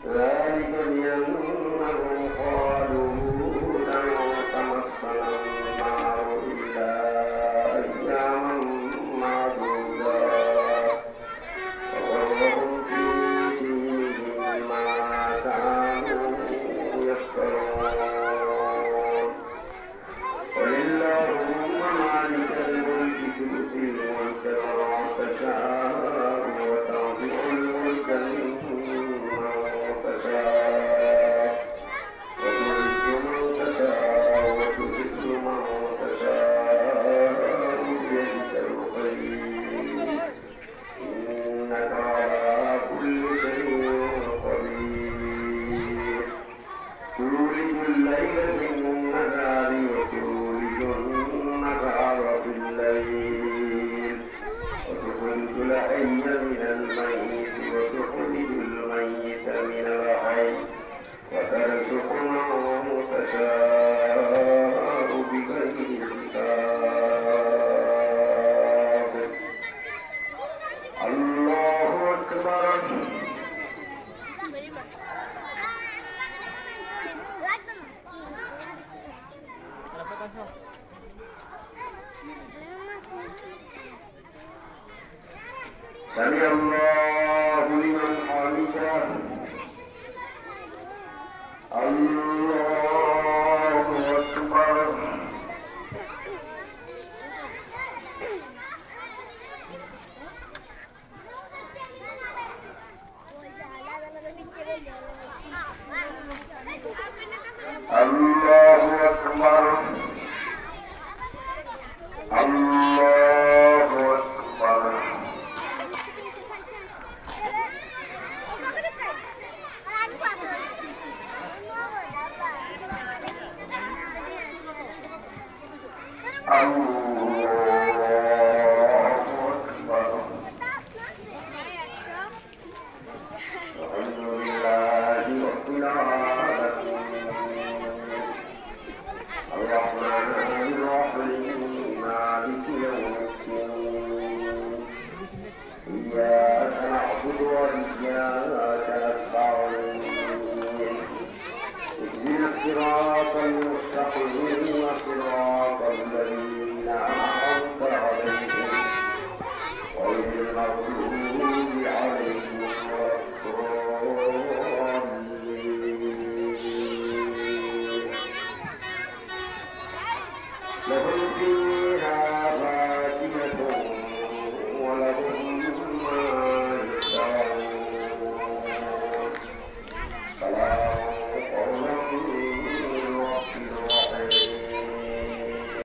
ذلك بأنهم قالوا لن تمسنا النار إلا أياما معدودات وغرهم في دينهم ما كانوا يفترون قل اللهم مالك الملك تؤتي الملك من تشاء وتنزع الملك ممن تشاء وتعز من تشاء وتذل من تشاء بيدك الخير إنك على كل شيء قدير تولج الليل في النهار وتولج النهار في الليل وتخرج الحي من الميت وتخرج الميت من الحي وترزق من تشاء بغير حساب الله أكبر سمع الله لمن حمده الله أكبر الله أكبر الله أكبر صراط المستقيم صراط الذين